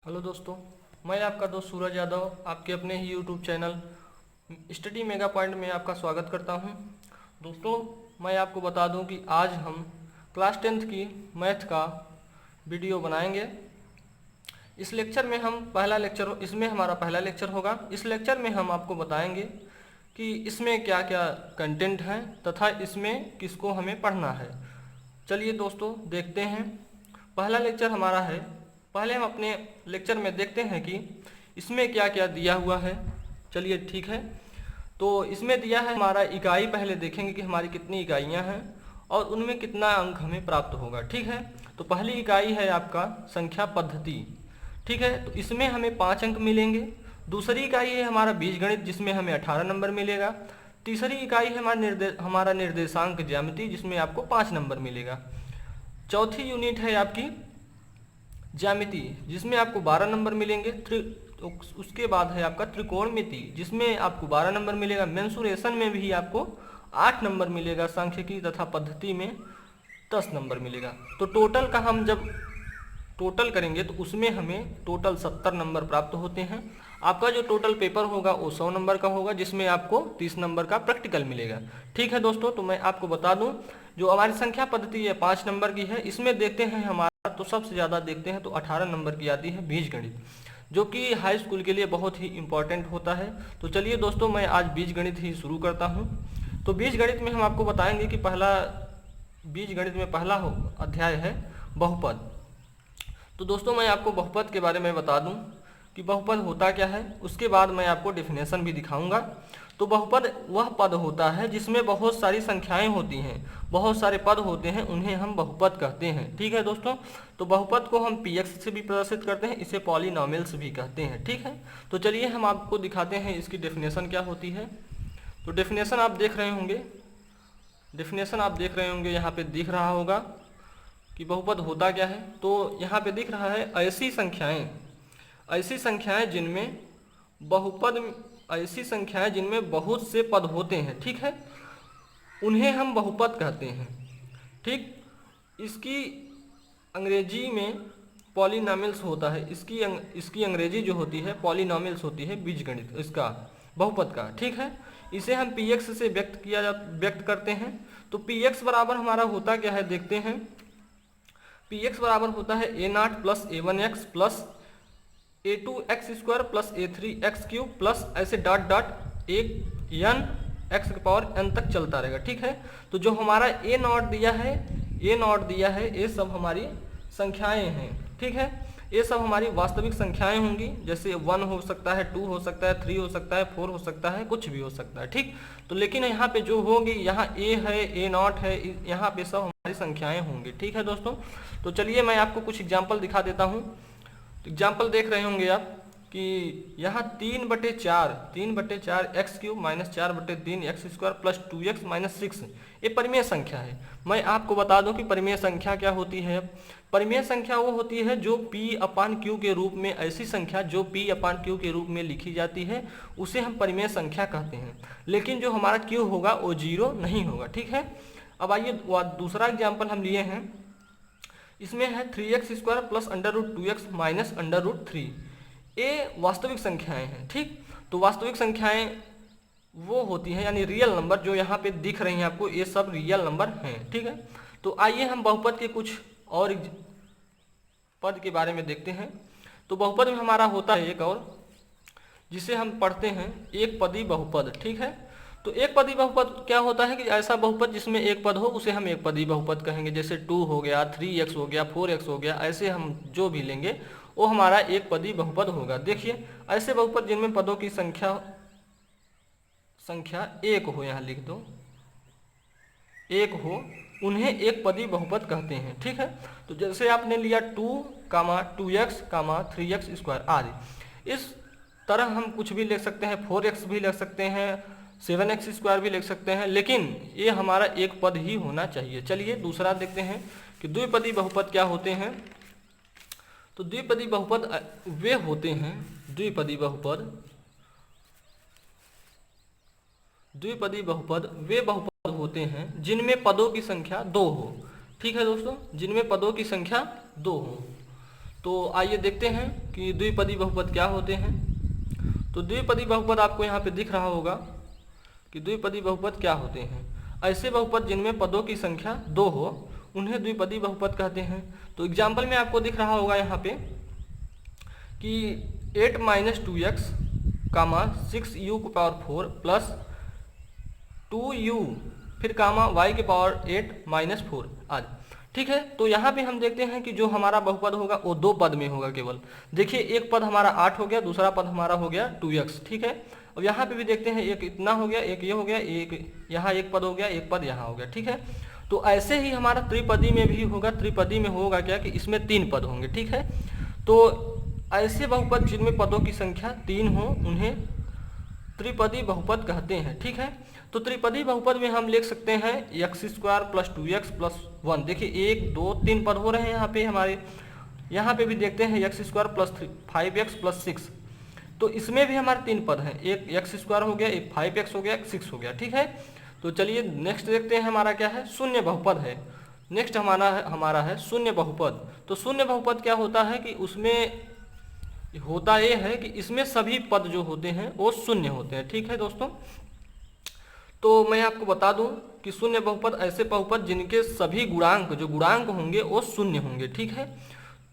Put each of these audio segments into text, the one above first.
Hello दोस्तों, मैं आपका दोस्त सूरज यादव आपके अपने ही YouTube channel study mega point में आपका स्वागत करता हूं। दोस्तों, मैं आपको बता दूं कि आज हम क्लास 10th की मैथ का वीडियो बनाएंगे। इस लेक्चर में हम इसमें हमारा पहला लेक्चर होगा। इस लेक्चर में हम आपको बताएंगे कि इसमें क्या क्या कंटेंट हैं तथा इसमें किसको हमें पढ़ना है। चलिए दोस्तों, देखते हैं। पहला लेक्चर हमारा है। पहले हम अपने लेक्चर में देखते हैं कि इसमें क्या क्या दिया हुआ है। चलिए ठीक है। तो इसमें दिया है हमारा इकाई। पहले देखेंगे कि हमारी कितनी इकाइयां हैं और उनमें कितना अंक हमें प्राप्त होगा। ठीक है। तो पहली इकाई है आपका संख्या पद्धति। ठीक है। तो इसमें हमें 5 अंक मिलेंगे। दूसरी इकाई है हमारा बीजगणित, जिसमें हमें 18 नंबर मिलेगा। तीसरी इकाई है हमारा निर्देशांक ज्यामिति, जिसमें आपको 5 नंबर मिलेगा। चौथी यूनिट है आपकी ज्यामिति, जिसमें आपको 12 नंबर मिलेंगे। उसके बाद है आपका त्रिकोणमिति, जिसमें आपको 12 नंबर मिलेगा। मेंसुरेशन में भी आपको 8 नंबर मिलेगा। सांख्यिकी तथा पद्धति में 10 नंबर मिलेगा। तो टोटल का हम जब टोटल करेंगे तो उसमें हमें टोटल 70 नंबर प्राप्त होते हैं। आपका जो टोटल पेपर होगा वो 100 नंबर का होगा, जिसमें आपको 30 नंबर का प्रैक्टिकल मिलेगा। ठीक है दोस्तों। तो मैं आपको बता दूं, जो हमारी संख्या पद्धति है 5 नंबर की है। इसमें देखते हैं हमारा तो सबसे ज़्यादा देखते हैं तो 18 नंबर की आती है बीजगणित, जो कि हाई स्कूल के लिए बहुत ही इंपॉर्टेंट होता है। तो चलिए दोस्तों, मैं आज बीजगणित ही शुरू करता हूँ। तो बीजगणित में हम आपको बताएंगे कि बीजगणित में पहला अध्याय है बहुपद। तो दोस्तों, मैं आपको बहुपद के बारे में बता दूं कि बहुपद होता क्या है। उसके बाद मैं आपको डेफिनेशन भी दिखाऊंगा। तो बहुपद वह पद होता है जिसमें बहुत सारी संख्याएं होती हैं, बहुत सारे पद होते हैं, उन्हें हम बहुपद कहते हैं। ठीक है दोस्तों। तो बहुपद को हम पीएक्स से भी प्रदर्शित करते हैं, इसे पॉलिनॉमियल्स भी कहते हैं। ठीक है। तो चलिए हम आपको दिखाते हैं इसकी डेफिनेशन क्या होती है। तो डेफिनेशन आप देख रहे होंगे, यहाँ पे दिख रहा होगा कि बहुपद होता क्या है। तो यहाँ पे दिख रहा है ऐसी संख्याएं जिनमें बहुत से पद होते हैं। ठीक है। उन्हें हम बहुपद कहते हैं। ठीक। इसकी अंग्रेजी में पॉलिनॉमियल्स होता है। इसकी अंग्रेजी जो होती है पॉलिनॉमियल्स होती है बीजगणित, इसका बहुपद का। ठीक है। इसे हम पीएक्स से व्यक्त करते हैं। तो पीएक्स बराबर हमारा होता क्या है, देखते हैं। पीएक्स बराबर होता है a0 plus a1x plus a2x² plus a3x³ plus ऐसे डॉट डॉट एक n x के पावर n तक चलता रहेगा। ठीक है। तो जो हमारा a0 दिया है ये सब हमारी संख्याएं हैं। ठीक है। ये सब हमारी वास्तविक संख्याएं होंगी, जैसे 1 हो सकता है, 2 हो सकता है, 3 हो सकता है, 4 हो सकता है, कुछ भी हो सकता है। ठीक। तो लेकिन यहाँ पे जो होगी, यहाँ a है, a0 है, यहाँ पे सब हमारी संख्याएं होंगी। ठीक है दोस्तों। तो चलिए मैं आपको कुछ एग्जाम्पल दिखा देता हूँ। तो एग्जाम्पल देख रहे होंगे आप कि यहाँ 3/4 x³ minus 4/3 x² plus 2x minus 6 ये परिमेय संख्या है। मैं आपको बता दूं कि परिमेय संख्या क्या होती है। परिमेय संख्या वो होती है जो p/q के रूप में, ऐसी संख्या जो p/q के रूप में लिखी जाती है, उसे हम परिमेय संख्या कहते हैं। लेकिन जो हमारा q होगा वो 0 नहीं होगा। ठीक है। अब आइए दूसरा एग्जाम्पल हम लिए हैं। इसमें है 3x² प्लस √2x माइनस √3। ये वास्तविक संख्याएं हैं। ठीक। तो वास्तविक संख्याएं वो होती हैं, यानी रियल नंबर जो यहाँ पे दिख रही हैं आपको, ये सब रियल नंबर हैं। ठीक है। तो आइए हम बहुपद के कुछ और पद के बारे में देखते हैं। तो बहुपद में हमारा होता है एक और, जिसे हम पढ़ते हैं एक पदी बहुपद। ठीक है। तो एक पदी बहुपद क्या होता है कि ऐसा बहुपद जिसमें एक पद हो उसे हम एक पदी बहुपद कहेंगे। जैसे 2 हो गया, 3x हो गया, 4x हो गया, ऐसे हम जो भी लेंगे वो हमारा एक पदी बहुपद होगा। देखिए, ऐसे बहुपद जिनमें पदों की संख्या एक हो, यहाँ लिख दो, एक हो, उन्हें एक पदी बहुपद कहते हैं। ठीक है। तो जैसे आपने लिया 2, 2x, 3x² आदि। इस तरह हम कुछ भी लिख सकते हैं, 4x भी लिख सकते हैं, 7x² भी लिख सकते हैं, लेकिन ये हमारा एक पद ही होना चाहिए। चलिए दूसरा देखते हैं कि द्विपदी बहुपद क्या होते हैं। तो द्विपदी बहुपद वे होते हैं, द्विपदी बहुपद वे बहुपद होते हैं जिनमें पदों की संख्या 2 हो। ठीक है दोस्तों, जिनमें पदों की संख्या 2 हो। तो आइए देखते हैं कि द्विपदी बहुपद क्या होते हैं। तो द्विपदी बहुपद आपको यहाँ पे दिख रहा होगा कि द्विपदी बहुपद क्या होते हैं। ऐसे बहुपद जिनमें पदों की संख्या 2 हो उन्हें द्विपदी बहुपद कहते हैं। तो एग्जाम्पल में आपको दिख रहा होगा यहाँ पे कि 8 - 2x, 6u की पावर 4 प्लस 2u फिर कामा y की पावर 8 - 4 आदि। ठीक है, तो यहाँ पे हम देखते हैं कि जो हमारा बहुपद होगा वो 2 पद में होगा केवल। देखिए एक पद हमारा 8 हो गया, दूसरा पद हमारा हो गया 2x। ठीक है, अब यहाँ पे भी देखते हैं एक इतना हो गया, एक ये हो गया, एक यहाँ एक पद हो गया, एक पद यहाँ हो गया। ठीक है, तो ऐसे ही हमारा त्रिपदी में भी होगा। त्रिपदी में होगा क्या कि इसमें 3 पद होंगे। ठीक है, तो ऐसे बहुपद जिनमें पदों की संख्या 3 हो उन्हें त्रिपदी बहुपद कहते हैं। ठीक है, तो त्रिपदी बहुपद में हम लिख सकते हैं x² + 2x + 1। देखिए 1 2 3 पद हो रहे हैं यहाँ पे हमारे। यहाँ पे भी देखते हैं x² + 5x + 6। तो इसमें भी हमारे 3 पद हैं, एक x² हो गया, एक 5x हो गया, एक 6 हो गया। ठीक है, तो चलिए नेक्स्ट देखते हैं हमारा क्या है, शून्य बहुपद है। नेक्स्ट हमारा है शून्य बहुपद। तो शून्य बहुपद क्या होता है कि उसमें होता ये है कि इसमें सभी पद जो होते हैं वो शून्य होते हैं। ठीक है दोस्तों, तो मैं आपको बता दूं कि शून्य बहुपद ऐसे बहुपद जिनके सभी गुणांक जो गुणांक होंगे वो शून्य होंगे। ठीक है,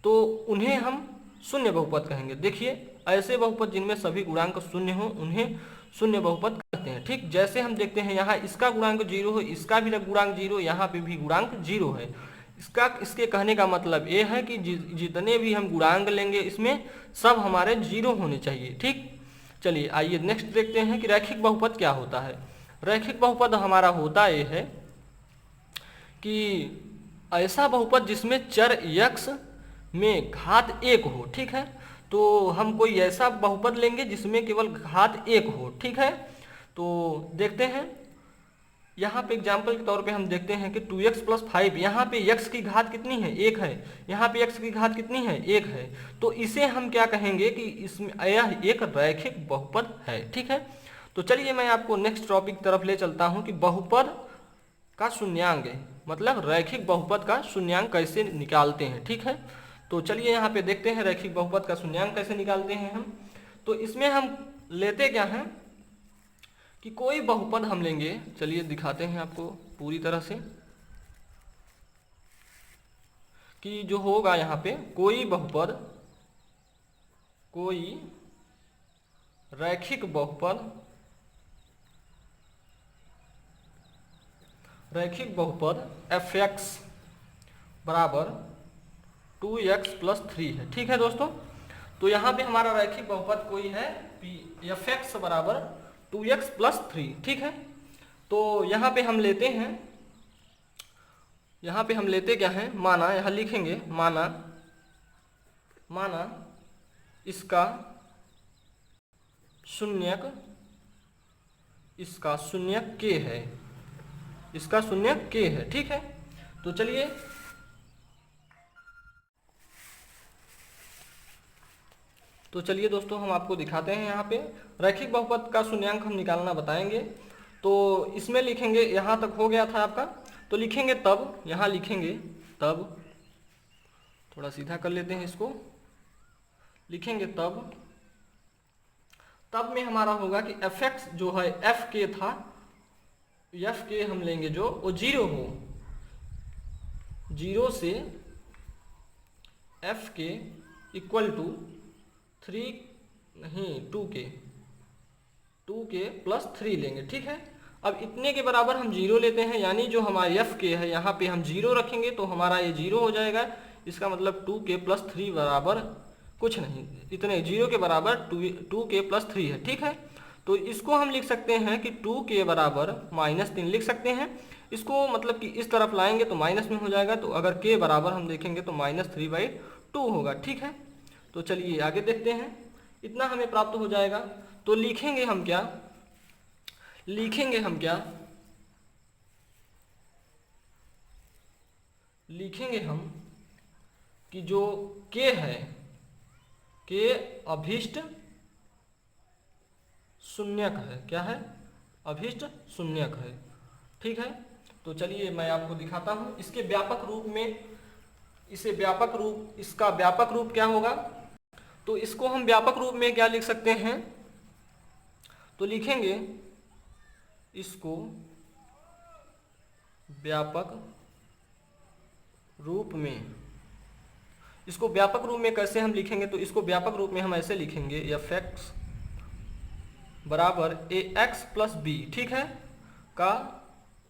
तो उन्हें हम शून्य बहुपद कहेंगे। देखिए ऐसे बहुपद जिनमें सभी गुणांक शून्य हो उन्हें शून्य बहुपद कहते हैं। ठीक, जैसे हम देखते हैं यहाँ इसका गुणांक 0 है, इसका भी गुणांक 0, यहाँ पे भी गुणांक 0 है। इसके कहने का मतलब ये है कि जितने भी हम गुणांक लेंगे इसमें सब हमारे 0 होने चाहिए। ठीक, चलिए आइए नेक्स्ट देखते हैं कि रैखिक बहुपद क्या होता है। रैखिक बहुपद हमारा होता ये है कि ऐसा बहुपद जिसमें चर x में घात 1 हो। ठीक है, तो हम कोई ऐसा बहुपद लेंगे जिसमें केवल घात 1 हो। ठीक है, तो देखते हैं यहाँ पे एग्जाम्पल के तौर पे हम देखते हैं कि 2x + 5, यहाँ पे x की घात कितनी है, 1 है। यहाँ पे x की घात कितनी है, 1 है। तो इसे हम क्या कहेंगे कि इसमें यह एक रैखिक बहुपद है। ठीक है, तो चलिए मैं आपको नेक्स्ट टॉपिक तरफ ले चलता हूँ कि बहुपद का शून्यांक मतलब रैखिक बहुपद का शून्यांक कैसे निकालते हैं। ठीक है, तो चलिए यहाँ पे देखते हैं रैखिक बहुपद का शून्यांक कैसे निकालते हैं हम। तो इसमें हम लेते क्या हैं कि कोई बहुपद हम लेंगे, चलिए दिखाते हैं आपको पूरी तरह से कि जो होगा यहाँ पे कोई बहुपद, कोई रैखिक बहुपद, रैखिक बहुपद f(x) बराबर 2x + 3 है। ठीक है दोस्तों, तो यहाँ पे हमारा रैखिक बहुपद कोई है f(x) बराबर 2x + 3। ठीक है, तो यहाँ पे हम लेते हैं, यहाँ पे हम लेते क्या है, माना यहाँ लिखेंगे माना इसका शून्यक k है, इसका शून्यक k है। ठीक है, तो चलिए दोस्तों हम आपको दिखाते हैं यहाँ पे रैखिक बहुपद का शून्यांक हम निकालना बताएंगे। तो इसमें लिखेंगे, यहाँ तक हो गया था आपका, तो लिखेंगे तब, यहाँ लिखेंगे तब, थोड़ा सीधा कर लेते हैं इसको, लिखेंगे तब में हमारा होगा कि f(x) जो है f(k) था, f(k) हम लेंगे जो वो 0 हो, 0 से f(k) = 2k + 3 लेंगे। ठीक है, अब इतने के बराबर हम 0 लेते हैं, यानी जो हमारा f(k) है यहाँ पे हम 0 रखेंगे तो हमारा ये 0 हो जाएगा। इसका मतलब 2k + 3 बराबर कुछ नहीं, इतने 0 के बराबर 2k + 3 है। ठीक है, तो इसको हम लिख सकते हैं कि 2k बराबर -3 लिख सकते हैं। इसको मतलब कि इस तरफ लाएंगे तो माइनस में हो जाएगा, तो अगर k बराबर हम देखेंगे तो -3/2 होगा। ठीक है, तो चलिए आगे देखते हैं, इतना हमें प्राप्त हो जाएगा। तो लिखेंगे हम क्या, लिखेंगे हम कि जो k है, k अभिष्ट शून्यक है। क्या है, अभिष्ट शून्यक है। ठीक है, तो चलिए मैं आपको दिखाता हूँ इसके व्यापक रूप में, इसे व्यापक रूप, इसका व्यापक रूप क्या होगा? तो इसको हम व्यापक रूप में क्या लिख सकते हैं? तो लिखेंगे इसको व्यापक रूप में। इसको व्यापक रूप में कैसे हम लिखेंगे? तो इसको व्यापक रूप में हम ऐसे लिखेंगे एफ एक्स बराबर ए एक्स प्लस बी, ठीक है, का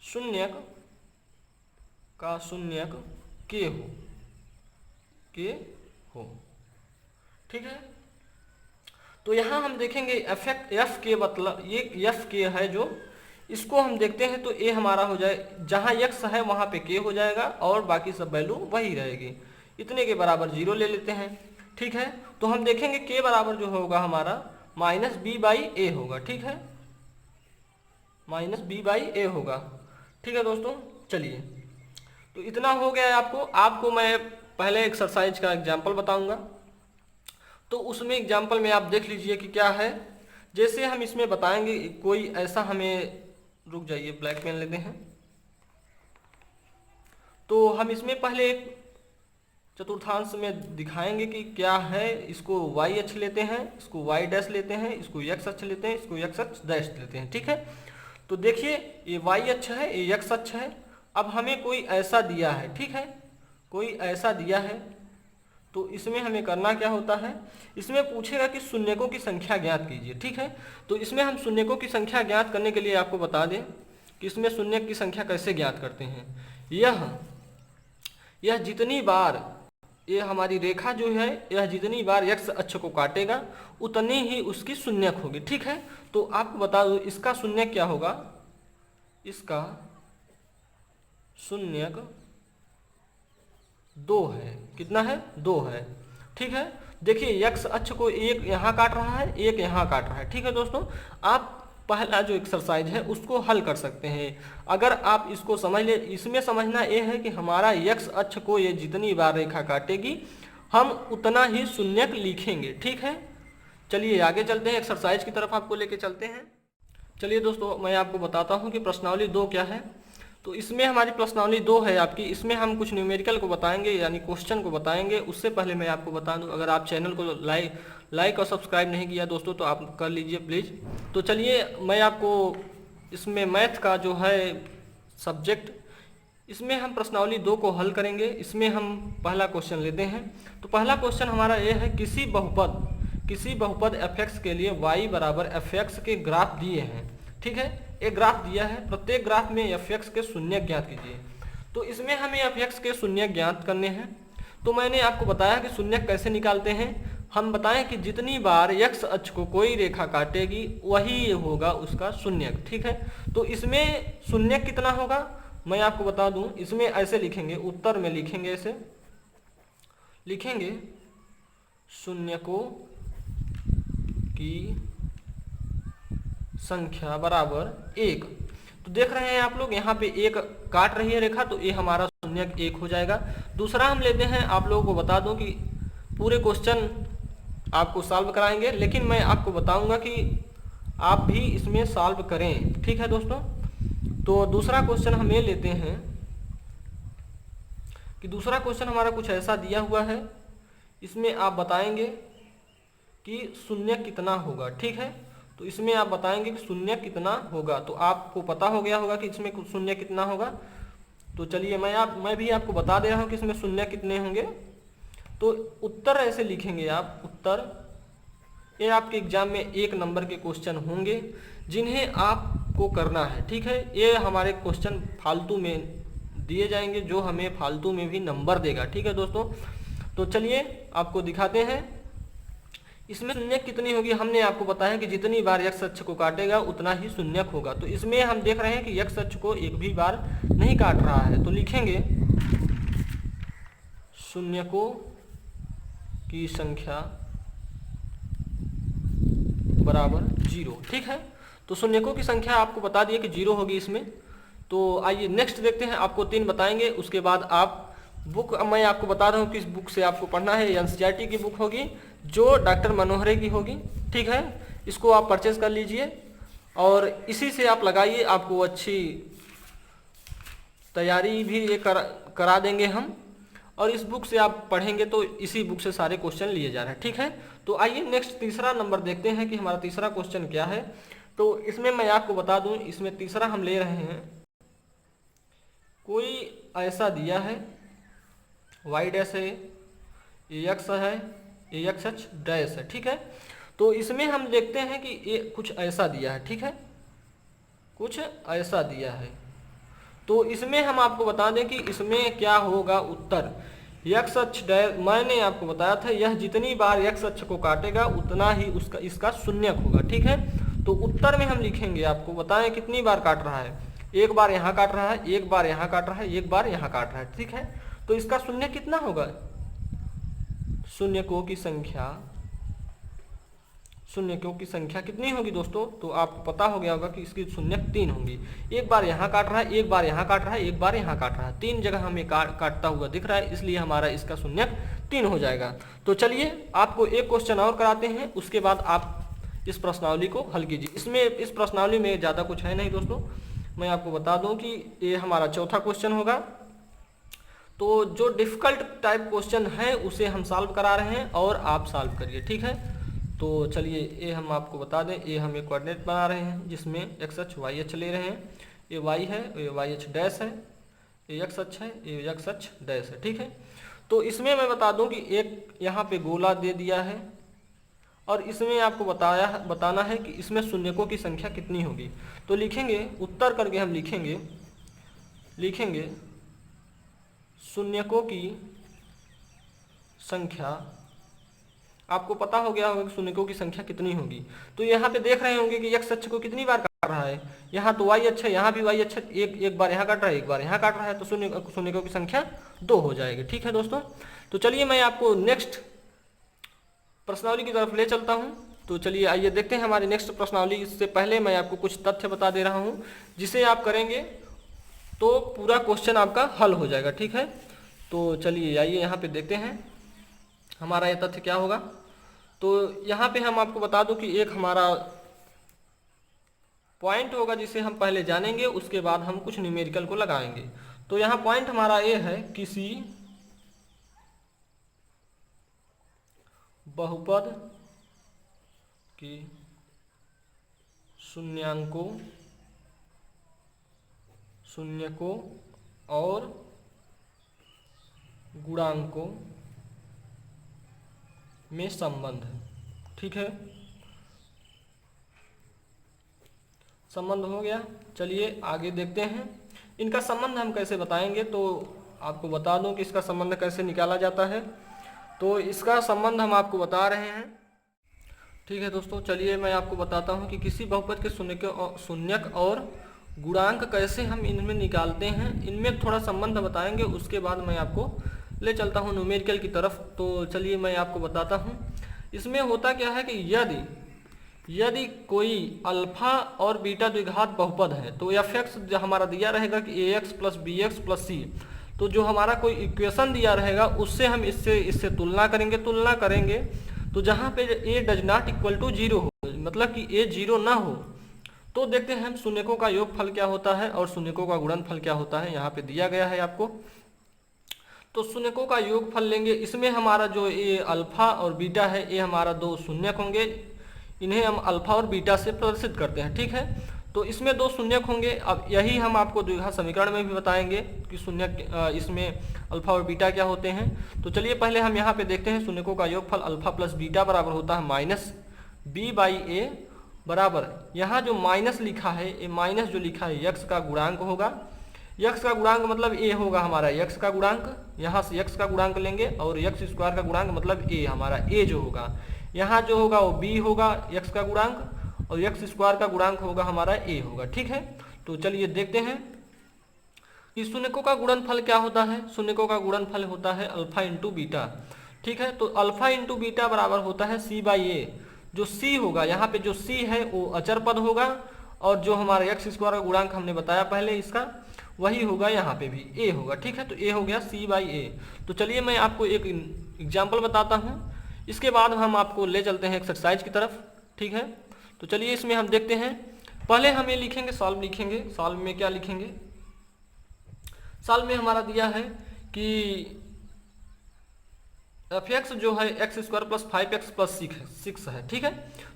शून्यक के हो, ठीक है। तो यहाँ हम देखेंगे एफ के मतलब ये एफ के है जो, इसको हम देखते हैं तो ए हमारा हो जाए, जहाँ एक्स है वहाँ पे के हो जाएगा और बाकी सब वैल्यू वही रहेगी। इतने के बराबर 0 ले लेते हैं, ठीक है। तो हम देखेंगे के बराबर जो होगा हमारा माइनस बी बाई ए होगा, ठीक है, माइनस बी बाई ए होगा, ठीक है दोस्तों। चलिए, तो इतना हो गया है। आपको मैं पहले एक्सरसाइज का एग्जाम्पल बताऊंगा, तो उसमें एग्जाम्पल में आप देख लीजिए कि क्या है। जैसे हम इसमें बताएंगे कोई ऐसा, हमें रुक जाइए, ब्लैक पेन लेते हैं। तो हम इसमें पहले एक चतुर्थांश में दिखाएंगे कि क्या है। इसको y अक्ष लेते हैं, इसको y डैश लेते हैं, इसको x अक्ष लेते हैं, इसको x अक्ष डैश लेते हैं, ठीक है। तो देखिए ये y अक्ष है, ये x अक्ष है। अब हमें कोई ऐसा दिया है, ठीक है, कोई ऐसा दिया है। तो इसमें हमें करना क्या होता है? इसमें पूछेगा कि शून्यकों की संख्या ज्ञात कीजिए, ठीक है। तो इसमें हम शून्यकों की संख्या ज्ञात करने के लिए आपको बता दें कि इसमें शून्यक की संख्या कैसे ज्ञात करते हैं। यह जितनी बार ये हमारी रेखा जो है, यह जितनी बार x अक्ष को काटेगा उतनी ही उसकी शून्यक होगी, ठीक है। तो आपको बता दो इसका शून्यक क्या होगा? इसका शून्यक 2 है। कितना है? 2 है, ठीक है। देखिए x अक्ष को एक यहाँ काट रहा है, एक यहाँ काट रहा है, ठीक है दोस्तों। आप पहला जो एक्सरसाइज है उसको हल कर सकते हैं। अगर आप इसको समझ ले, इसमें समझना ये है कि हमारा x अक्ष को ये जितनी बार रेखा काटेगी हम उतना ही शून्यक लिखेंगे, ठीक है। चलिए आगे चलते हैं, एक्सरसाइज की तरफ आपको लेके चलते हैं। चलिए दोस्तों, मैं आपको बताता हूँ कि प्रश्नावली 2 क्या है। तो इसमें हमारी प्रश्नावली 2 है आपकी। इसमें हम कुछ न्यूमेरिकल को बताएंगे, यानी क्वेश्चन को बताएंगे। उससे पहले मैं आपको बता दूं, अगर आप चैनल को लाइक और सब्सक्राइब नहीं किया दोस्तों तो आप कर लीजिए प्लीज़। तो चलिए मैं आपको इसमें मैथ का जो है सब्जेक्ट, इसमें हम प्रश्नावली 2 को हल करेंगे। इसमें हम पहला क्वेश्चन लेते हैं। तो पहला क्वेश्चन हमारा ये है, किसी बहुपद f(x) के लिए y बराबर f(x) के ग्राफ दिए हैं, ठीक है। एक ग्राफ दिया है, प्रत्येक ग्राफ में f(x) के शून्यक ज्ञात कीजिए। तो इसमें हमें f(x) के शून्यक ज्ञात करने हैं। तो मैंने आपको बताया कि शून्यक कैसे निकालते हैं। हम बताएं कि जितनी बार x अक्ष को कोई रेखा काटेगी वही होगा उसका शून्यक, ठीक है। तो इसमें शून्यक कितना होगा मैं आपको बता दूं। इसमें ऐसे लिखेंगे, उत्तर में लिखेंगे, ऐसे लिखेंगे शून्यकों की संख्या बराबर 1। तो देख रहे हैं आप लोग, यहाँ पे 1 काट रही है रेखा, तो ये हमारा शून्यक 1 हो जाएगा। दूसरा हम लेते हैं, आप लोगों को बता दूं कि पूरे क्वेश्चन आपको सॉल्व कराएंगे, लेकिन मैं आपको बताऊंगा कि आप भी इसमें सॉल्व करें, ठीक है दोस्तों। तो दूसरा क्वेश्चन हम ये लेते हैं कि दूसरा क्वेश्चन हमारा कुछ ऐसा दिया हुआ है। इसमें आप बताएंगे कि शून्यक कितना होगा, ठीक है। तो इसमें आप बताएंगे कि शून्य कितना होगा। तो आपको पता हो गया होगा कि इसमें शून्य कितना होगा। तो चलिए मैं भी आपको बता दे रहा हूँ कि इसमें शून्य कितने होंगे। तो उत्तर ऐसे लिखेंगे आप, उत्तर, ये आपके एग्जाम में 1 नंबर के क्वेश्चन होंगे जिन्हें आपको करना है, ठीक है। ये हमारे क्वेश्चन फालतू में दिए जाएंगे जो हमें फालतू में भी नंबर देगा, ठीक है दोस्तों। तो चलिए आपको दिखाते हैं इसमें शून्यक कितनी होगी। हमने आपको बताया कि जितनी बार x अक्ष को काटेगा उतना ही शून्यक होगा। तो इसमें हम देख रहे हैं कि x अक्ष को एक भी बार नहीं काट रहा है, तो लिखेंगे शून्यकों की संख्या बराबर 0, ठीक है। तो शून्यकों की संख्या आपको बता दिए कि 0 होगी इसमें। तो आइए नेक्स्ट देखते हैं, आपको 3 बताएंगे, उसके बाद आप बुक, मैं आपको बता रहा हूँ किस बुक से आपको पढ़ना है। एनसीईआरटी की बुक होगी जो डॉक्टर मनोहरे की होगी, ठीक है। इसको आप परचेज कर लीजिए और इसी से आप लगाइए, आपको अच्छी तैयारी भी ये करा देंगे हम। और इस बुक से आप पढ़ेंगे तो इसी बुक से सारे क्वेश्चन लिए जा रहे हैं, ठीक है। तो आइए नेक्स्ट तीसरा नंबर देखते हैं कि हमारा तीसरा क्वेश्चन क्या है। तो इसमें मैं आपको बता दूं, इसमें तीसरा हम ले रहे हैं, कोई ऐसा दिया है वाई डैश है, ए एक्स है, ए एक्स एच डैश है, ठीक है। तो इसमें हम देखते हैं कि ये कुछ ऐसा दिया है, ठीक है, कुछ ऐसा दिया है। तो इसमें हम आपको बता दें कि इसमें क्या होगा उत्तर। यक्स अक्ष डैश, मैंने आपको बताया था यह जितनी बार यक्स अक्ष को काटेगा उतना ही उसका इसका शून्यक होगा, ठीक है। तो उत्तर में हम लिखेंगे, आपको बताएं कितनी बार काट रहा है, एक बार यहाँ काट रहा है, एक बार यहाँ काट रहा है, एक बार यहाँ काट रहा है, ठीक है। तो इसका शून्य कितना होगा, शून्यकों की संख्या, शून्यकों की संख्या कितनी होगी दोस्तों, तो आपको पता हो गया होगा कि इसकी शून्यक 3 होंगी। एक बार यहाँ काट रहा है, एक बार यहाँ काट रहा है, एक बार यहाँ काट रहा है, 3 जगह हमें काटता हुआ दिख रहा है, इसलिए हमारा इसका शून्यक 3 हो जाएगा। तो चलिए आपको एक क्वेश्चन और कराते हैं, उसके बाद आप इस प्रश्नावली को हल कीजिए। इसमें इस प्रश्नावली में ज़्यादा कुछ है नहीं दोस्तों, मैं आपको बता दूँ कि ये हमारा चौथा क्वेश्चन होगा। तो जो डिफ़िकल्ट टाइप क्वेश्चन है उसे हम सॉल्व करा रहे हैं और आप सॉल्व करिए, ठीक है। तो चलिए ये हम आपको बता दें, ये हम एक कोऑर्डिनेट बना रहे हैं जिसमें एक्स अक्ष वाई अक्ष ले रहे हैं, ये वाई है, ये वाई अक्ष डैश है, ये एक्स अक्ष है, ये एक्स अक्ष डैश है, ठीक है। तो इसमें मैं बता दूं कि एक यहाँ पे गोला दे दिया है और इसमें आपको बताना है कि इसमें शून्यकों की संख्या कितनी होगी। तो लिखेंगे, उत्तर करके हम लिखेंगे शून्यकों की संख्या, आपको पता हो गया होगा कि शून्यकों की संख्या कितनी होगी। तो यहाँ पे देख रहे होंगे कि एक्स अक्ष को कितनी बार काट रहा है, यहाँ तो वाई अक्ष है, यहाँ भी वाई अक्ष, एक बार यहाँ काट रहा है, एक बार यहाँ काट रहा है, तो शून्यकों की संख्या 2 हो जाएगी, ठीक है दोस्तों। तो चलिए मैं आपको नेक्स्ट प्रश्नावली की तरफ ले चलता हूँ। तो चलिए आइए देखते हैं हमारी नेक्स्ट प्रश्नावली। इससे पहले मैं आपको कुछ तथ्य बता दे रहा हूँ, जिसे आप करेंगे तो पूरा क्वेश्चन आपका हल हो जाएगा, ठीक है। तो चलिए आइए यहाँ पे देखते हैं हमारा ये तथ्य क्या होगा। तो यहाँ पे हम आपको बता दूं कि एक हमारा पॉइंट होगा जिसे हम पहले जानेंगे, उसके बाद हम कुछ न्यूमेरिकल को लगाएंगे। तो यहाँ पॉइंट हमारा ये है, किसी बहुपद की शून्यकों और गुणांकों में संबंध, ठीक है। संबंध हो गया। चलिए आगे देखते हैं इनका संबंध हम कैसे बताएंगे। तो आपको बता दूं कि इसका संबंध कैसे निकाला जाता है। तो इसका संबंध हम आपको बता रहे हैं, ठीक है दोस्तों। चलिए मैं आपको बताता हूं कि किसी बहुपद के शून्यक और गुणांक कैसे हम इनमें निकालते हैं, इनमें थोड़ा संबंध बताएंगे, उसके बाद मैं आपको ले चलता हूँ न्यूमेरिकल की तरफ। तो चलिए मैं आपको बताता हूँ इसमें होता क्या है कि यदि कोई अल्फा और बीटा द्विघात बहुपद है तो एफ एक्स जो हमारा दिया रहेगा कि A X plus B X plus C, तो जो हमारा कोई इक्वेशन दिया रहेगा उससे हम इससे तुलना करेंगे। तो जहाँ पे ए डज नॉट इक्वल टू 0 हो, मतलब कि ए 0 ना हो, तो देखते हैं हम शून्यकों का योगफल क्या होता है और शून्यकों का गुणनफल क्या होता है। यहाँ पे दिया गया है आपको। तो शून्यकों का योगफल लेंगे, इसमें हमारा जो ये अल्फा और बीटा है ये हमारा 2 शून्यक होंगे, इन्हें हम अल्फा और बीटा से प्रदर्शित करते हैं, ठीक है। तो इसमें 2 शून्यक होंगे। अब यही हम आपको द्विघात समीकरण में भी बताएंगे कि शून्यक इसमें अल्फा और बीटा क्या होते हैं। तो चलिए पहले हम यहाँ पे देखते हैं शून्यकों का योगफल अल्फा प्लस बीटा बराबर होता है माइनस बी बाई ए, बराबर यहाँ जो माइनस लिखा है, ये माइनस जो लिखा है यक्स का गुणांक होगा। यक्स का गुणांक मतलब ए होगा हमारा यक्स का गुणांक, यहाँ से यक्स का गुणांक लेंगे, और यक्स स्क्वायर का गुणांक मतलब ए, हमारा ए जो होगा, यहाँ जो होगा वो बी होगा यक्स का गुणांक, और यक्स स्क्वायर का गुणांक होगा हमारा ए होगा, ठीक है। तो चलिए देखते हैं कि शून्यकों का गुणनफल क्या होता है। शून्यकों का गुणनफल होता है अल्फा इंटू बीटा, ठीक है। तो अल्फा इंटू बीटा बराबर होता है सी बाई ए। जो सी होगा, यहाँ पे जो सी है वो अचर पद होगा, और जो हमारा एक्स स्क्वायर का गुणांक हमने बताया पहले इसका, वही होगा यहाँ पे भी ए होगा, ठीक है। तो ए हो गया सी बाई ए। तो चलिए मैं आपको एक एग्जाम्पल बताता हूँ, इसके बाद हम आपको ले चलते हैं एक्सरसाइज की तरफ, ठीक है। तो चलिए इसमें हम देखते हैं, पहले हम ये लिखेंगे सॉल्व लिखेंगे। सॉल्व में क्या लिखेंगे, सॉल्व में हमारा दिया है कि एफ एक्स जो है x square plus 5x plus 6 है, ठीक है।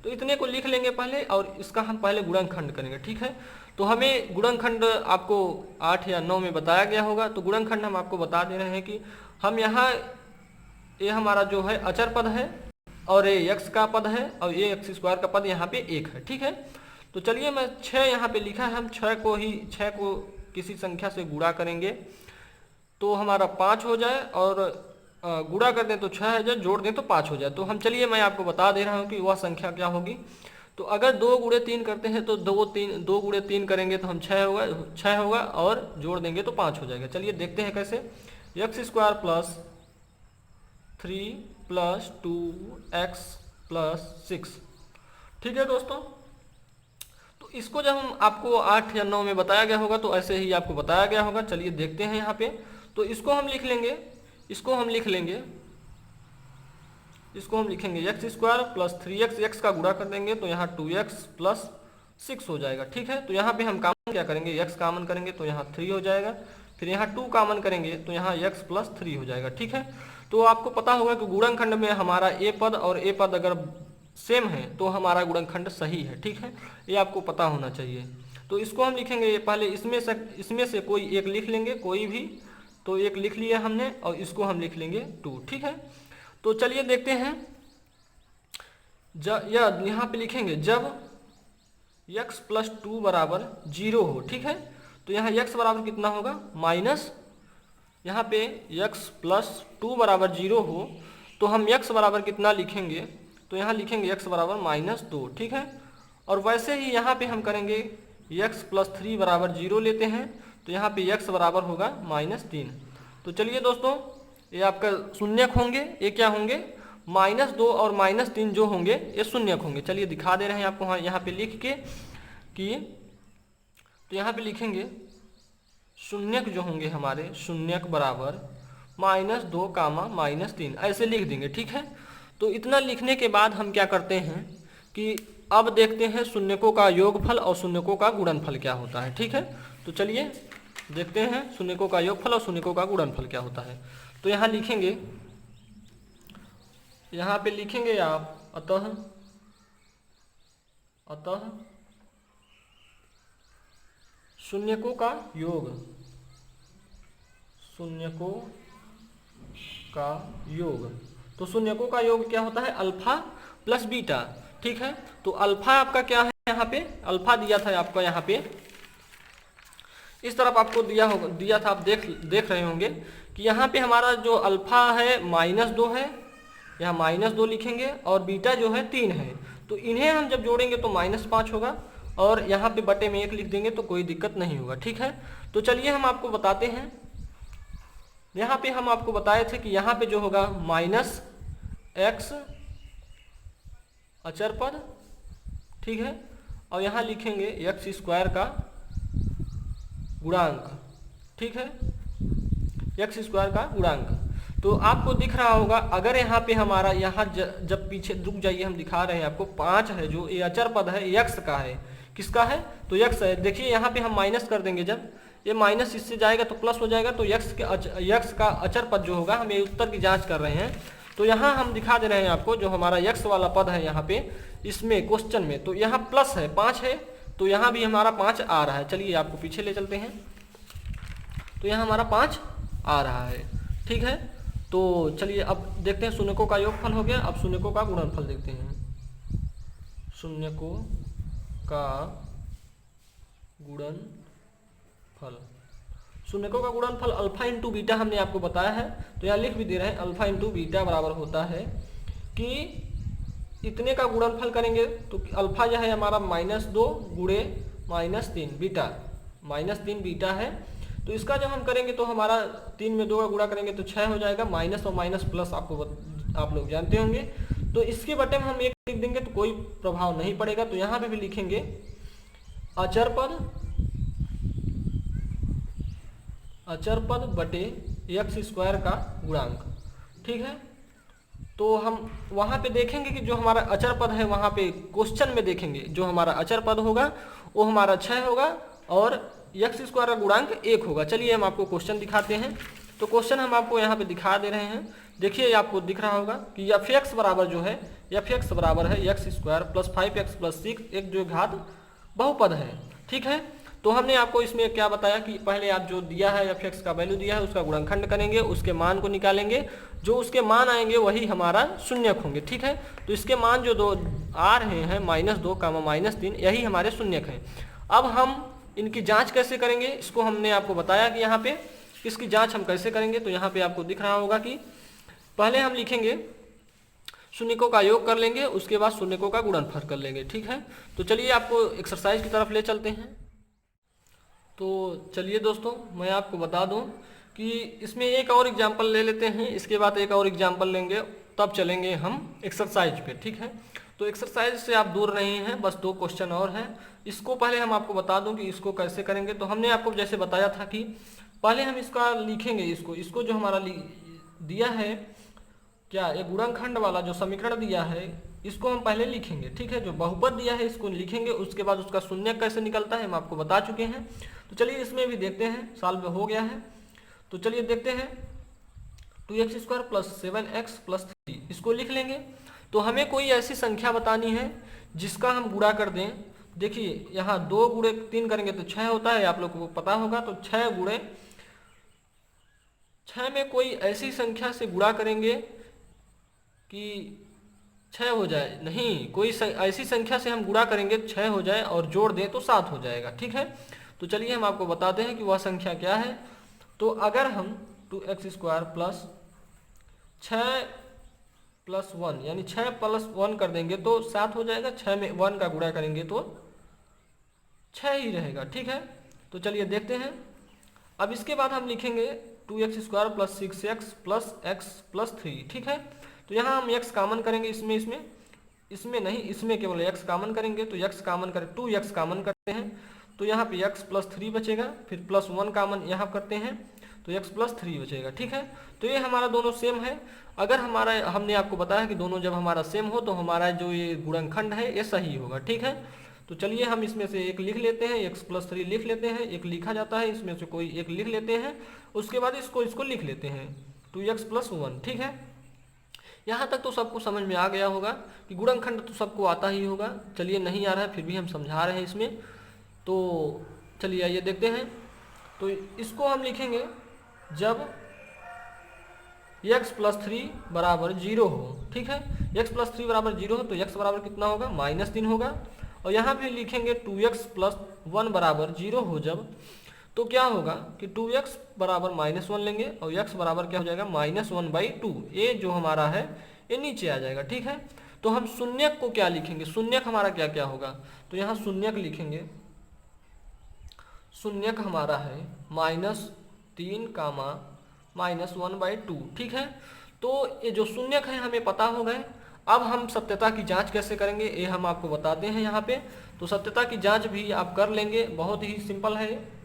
तो इतने को लिख लेंगे पहले और इसका हम पहले गुणनखंड करेंगे, ठीक है। तो हमें गुणनखंड आपको 8 या 9 में बताया गया होगा, तो गुणनखंड हम आपको बता दे रहे हैं कि हम यहाँ ये हमारा जो है अचर पद है और ये एक्स का पद है और ये एक्स स्क्वायर का पद यहाँ पे 1 है, ठीक है। तो चलिए मैं 6 यहाँ पे लिखा है, हम 6 को किसी संख्या से गुणा करेंगे तो हमारा 5 हो जाए, और गुणा कर दें तो 6 है, जब जोड़ दें तो 5 हो जाए। तो हम चलिए मैं आपको बता दे रहा हूँ कि वह संख्या क्या होगी। तो अगर 2 गुणे 3 करते हैं तो 2 गुणे 3 करेंगे तो हम 6 होगा और जोड़ देंगे तो 5 हो जाएगा। चलिए देखते हैं कैसे। X square plus 3 plus 2x plus 6, ठीक है दोस्तों। तो इसको जब हम आपको 8 या 9 में बताया गया होगा तो ऐसे ही आपको बताया गया होगा। चलिए देखते हैं यहाँ पे। तो इसको हम लिख लेंगे x square plus 3x, x का गुणा कर देंगे तो यहाँ 2x प्लस 6 हो जाएगा, ठीक है। तो यहाँ पे हम कॉमन क्या करेंगे, x कॉमन करेंगे तो यहाँ 3 हो जाएगा, फिर यहाँ 2 कॉमन करेंगे तो यहाँ x प्लस 3 हो जाएगा, ठीक है। तो आपको पता होगा कि गुणनखंड में हमारा ए पद और ए पद अगर सेम है तो हमारा गुणनखंड सही है, ठीक है। ये आपको पता होना चाहिए। तो इसको हम लिखेंगे पहले इसमें से कोई एक लिख लेंगे, कोई भी, तो एक लिख लिया हमने और इसको हम लिख लेंगे 2, ठीक है। तो चलिए देखते हैं। यहाँ पे लिखेंगे जब x प्लस 2 बराबर 0 हो, ठीक है। तो यहाँ x बराबर कितना होगा, माइनस, यहाँ पे x प्लस 2 बराबर 0 हो तो हम x बराबर कितना लिखेंगे, तो यहाँ लिखेंगे x बराबर -2, ठीक है। और वैसे ही यहाँ पे हम करेंगे x प्लस 3 बराबर 0 लेते हैं तो यहाँ पे x बराबर होगा -3। तो चलिए दोस्तों, ये आपका शून्यक होंगे, ये क्या होंगे, -2 और -3 जो होंगे ये शून्यक होंगे। चलिए दिखा दे रहे हैं आपको यहाँ पे लिख के कि, तो यहाँ पे लिखेंगे शून्यक जो होंगे हमारे, शून्यक बराबर -2 कामा -3 ऐसे लिख देंगे, ठीक है। तो इतना लिखने के बाद हम क्या करते हैं कि अब देखते हैं शून्यकों का योगफल और शून्यकों का गुणनफल क्या होता है, ठीक है। तो चलिए देखते हैं शून्यकों का योगफल और शून्यकों का गुणनफल क्या होता है। तो यहाँ लिखेंगे, यहाँ पे लिखेंगे आप अतः शून्यकों का योग, शून्यकों का योग। तो शून्यकों का योग क्या होता है, अल्फा प्लस बीटा, ठीक है। तो अल्फा आपका क्या है, यहाँ पे अल्फा दिया था आपको, यहाँ पे इस तरफ आपको दिया था, आप देख रहे होंगे कि यहाँ पे हमारा जो अल्फा है -2 है, यहाँ -2 लिखेंगे और बीटा जो है 3 है। तो इन्हें हम जब जोड़ेंगे तो -5 होगा और यहाँ पे बटे में 1 लिख देंगे तो कोई दिक्कत नहीं होगा, ठीक है। तो चलिए हम आपको बताते हैं, यहाँ पे हम आपको बताए थे कि यहाँ पे जो होगा -x अचर पद, ठीक है, और यहाँ लिखेंगे एक्स स्क्वायर का गुणांक, ठीक है, एक्स स्क्वायर का गुणांक। तो आपको दिख रहा होगा, अगर यहाँ पे हमारा जब पीछे रुक जाइए, हम दिखा रहे हैं आपको 5 है जो ये अचर पद है, x का है, किसका है, तो x है। देखिए यहाँ पे हम माइनस कर देंगे, जब ये माइनस इससे जाएगा तो प्लस हो जाएगा, तो x का अचर पद जो होगा, हम ये उत्तर की जांच कर रहे हैं। तो यहाँ हम दिखा दे रहे हैं आपको, जो हमारा x वाला पद है यहाँ पे, इसमें क्वेश्चन में, तो यहाँ प्लस है, 5 है, तो यहाँ भी हमारा 5 आ रहा है। चलिए आपको पीछे ले चलते हैं, तो यहाँ हमारा 5 आ रहा है, ठीक है। तो चलिए अब देखते हैं, शून्यकों का योगफल हो गया, अब शून्यकों का गुणनफल देखते हैं। शून्यकों का गुणनफल, शून्यकों का गुणनफल अल्फा इंटू बीटा हमने आपको बताया है, तो यहाँ लिख भी दे रहे हैं, अल्फा इंटू बीटा बराबर होता है कि इतने का गुणनफल करेंगे तो अल्फा जो है हमारा -2 गुणे -3 बीटा, -3 बीटा है। तो इसका जब हम करेंगे तो हमारा 3 में 2 का गुणा करेंगे तो 6 हो जाएगा, माइनस और माइनस प्लस आप लोग जानते होंगे। तो इसके बटे में हम 1 लिख देंगे तो कोई प्रभाव नहीं पड़ेगा। तो यहाँ पे भी लिखेंगे अचर पद बटे एक्स स्क्वायर का गुणांक, ठीक है। तो हम वहाँ पे देखेंगे कि जो हमारा अचर पद है, वहाँ पे क्वेश्चन में देखेंगे जो हमारा अचर पद होगा वो हमारा 6 होगा और एक्स स्क्वायर का गुणांक 1 होगा। चलिए हम आपको क्वेश्चन दिखाते हैं। तो क्वेश्चन हम आपको यहाँ पे दिखा दे रहे हैं। देखिए आपको दिख रहा होगा कि एफ एक्स बराबर जो है एफ एक्स बराबर है x square plus 5x plus 6 एक जो घात बहुपद है। ठीक है, तो हमने आपको इसमें क्या बताया कि पहले आप जो दिया है एफ एक्स का वैल्यू दिया है उसका गुणनखंड करेंगे, उसके मान को निकालेंगे, जो उसके मान आएंगे वही हमारा शून्यक होंगे। ठीक है, तो इसके मान जो दो आ रहे हैं -2, -3 यही हमारे शून्यक हैं। अब हम इनकी जांच कैसे करेंगे इसको हमने आपको बताया कि यहाँ पे इसकी जांच हम कैसे करेंगे। तो यहाँ पे आपको दिख रहा होगा कि पहले हम लिखेंगे शून्यकों का योग कर लेंगे, उसके बाद शून्यकों का गुणनफल कर लेंगे। ठीक है, तो चलिए आपको एक्सरसाइज की तरफ ले चलते हैं। तो चलिए दोस्तों मैं आपको बता दूं कि इसमें एक और एग्जाम्पल ले लेते हैं, इसके बाद एक और एग्जाम्पल लेंगे, तब चलेंगे हम एक्सरसाइज पे। ठीक है, तो एक्सरसाइज से आप दूर नहीं हैं, बस 2 क्वेश्चन और हैं। इसको पहले हम आपको बता दूं कि इसको कैसे करेंगे। तो हमने आपको जैसे बताया था कि पहले हम इसका लिखेंगे, इसको जो हमारा दिया है क्या, ये गुणनखंड वाला जो समीकरण दिया है इसको हम पहले लिखेंगे। ठीक है, जो बहुपद दिया है इसको लिखेंगे, उसके बाद उसका शून्यक कैसे निकलता है हम आपको बता चुके हैं। तो चलिए इसमें भी देखते हैं, सॉल्व हो गया है। तो चलिए देखते हैं 2x square plus 7x plus 3 इसको लिख लेंगे। तो हमें कोई ऐसी संख्या बतानी है जिसका हम गुणा कर दें। देखिए यहाँ 2 गुणे 3 करेंगे तो 6 होता है, आप लोगों को पता होगा। तो 6 गुणे 6 में कोई ऐसी संख्या से गुणा करेंगे कि 6 हो जाए, नहीं कोई ऐसी संख्या से हम गुणा करेंगे 6 हो जाए और जोड़ दें तो 7 हो जाएगा। ठीक है, तो चलिए हम आपको बताते हैं कि वह संख्या क्या है। तो अगर हम 2x स्क्वायर प्लस 6 प्लस 1 यानी 6 प्लस 1 कर देंगे तो 7 हो जाएगा, 6 में 1 का गुणा करेंगे तो 6 ही रहेगा। ठीक है, तो चलिए देखते हैं। अब इसके बाद हम लिखेंगे 2x square plus 6x plus x plus 3। ठीक है, तो यहाँ हम x कॉमन करेंगे, इसमें नहीं, इसमें केवल x कॉमन करेंगे। तो x कॉमन करें, 2x कॉमन करते हैं तो यहाँ पे x प्लस 3 बचेगा, फिर प्लस 1 कॉमन यहाँ करते हैं तो x प्लस 3 बचेगा। ठीक है, तो ये हमारा दोनों सेम है। अगर हमने आपको बताया कि दोनों जब हमारा सेम हो तो हमारा जो ये गुणनखंड है ये सही होगा। ठीक है, तो चलिए हम इसमें से एक लिख लेते हैं, x प्लस 3 लिख लेते हैं, एक लिखा जाता है, इसमें से कोई एक लिख लेते हैं, उसके बाद इसको लिख लेते हैं 2x प्लस 1। ठीक है, यहाँ तक तो सबको समझ में आ गया होगा कि गुणनखंड तो सबको आता ही होगा। चलिए नहीं आ रहा है फिर भी हम समझा रहे हैं इसमें। तो चलिए आइए देखते हैं। तो इसको हम लिखेंगे जब x प्लस 3 बराबर 0 हो। ठीक है, x प्लस 3 बराबर 0 हो तो x बराबर कितना होगा, -3 होगा। और यहाँ पे लिखेंगे 2x प्लस 1 बराबर 0 हो जब, तो क्या होगा कि 2x बराबर -1 लेंगे और x बराबर क्या हो जाएगा -1/2। ये जो हमारा है ये नीचे आ जाएगा। ठीक है, तो हम शून्यक को क्या लिखेंगे, शून्यक हमारा क्या क्या होगा। तो यहाँ शून्यक लिखेंगे, शून्यक हमारा है -3 -1/2। ठीक है, तो ये जो शून्यक है हमें पता हो गए। अब हम सत्यता की जांच कैसे करेंगे ये हम आपको बताते हैं यहाँ पे। तो सत्यता की जांच भी आप कर लेंगे, बहुत ही सिंपल है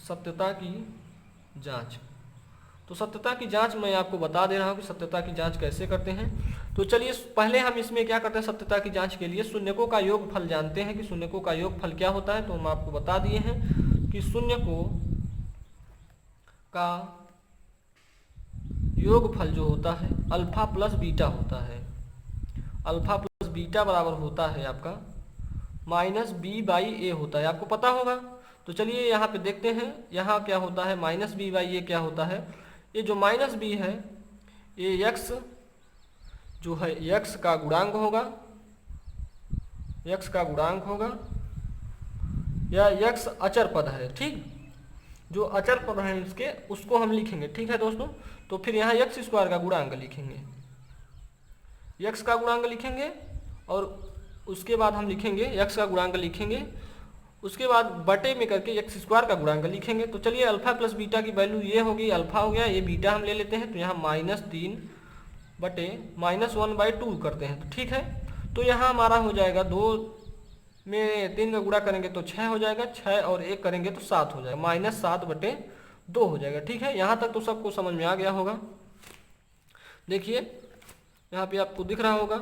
सत्यता की जांच। तो सत्यता की जांच मैं आपको बता दे रहा हूँ कि सत्यता की जांच कैसे करते हैं। तो चलिए पहले हम इसमें क्या करते हैं, सत्यता की जांच के लिए शून्यकों का योगफल जानते हैं कि शून्यकों का योगफल क्या होता है। तो हम आपको बता दिए हैं कि शून्यकों का योगफल जो होता है अल्फा प्लस बीटा होता है। अल्फा प्लस बीटा बराबर होता है आपका -b/a होता है, आपको पता होगा। तो चलिए यहाँ पे देखते हैं, यहाँ क्या होता है -b/a क्या होता है। ये जो -b है ये x जो है x का गुणांक होगा, x का गुणांक होगा या x अचर पद है। ठीक, जो अचर पद है इसके उसको हम लिखेंगे। ठीक है दोस्तों, तो फिर यहाँ x स्क्वायर का गुणांक लिखेंगे, x का गुणांक लिखेंगे और उसके बाद हम लिखेंगे x का गुणांक लिखेंगे, उसके बाद बटे में करके x स्क्वायर का गुणांक लिखेंगे। तो चलिए अल्फा प्लस बीटा की वैल्यू ये होगी, अल्फा हो गया, ये बीटा हम ले लेते हैं। तो यहाँ -3 बटे -1/2 करते हैं। तो ठीक है, तो यहाँ हमारा हो जाएगा 2 में 3 का गुणा करेंगे तो 6 हो जाएगा, 6 और 1 करेंगे तो 7 हो जाएगा, -7/2 हो जाएगा। ठीक है, यहाँ तक तो सबको समझ में आ गया होगा। देखिए यहाँ पे आपको दिख रहा होगा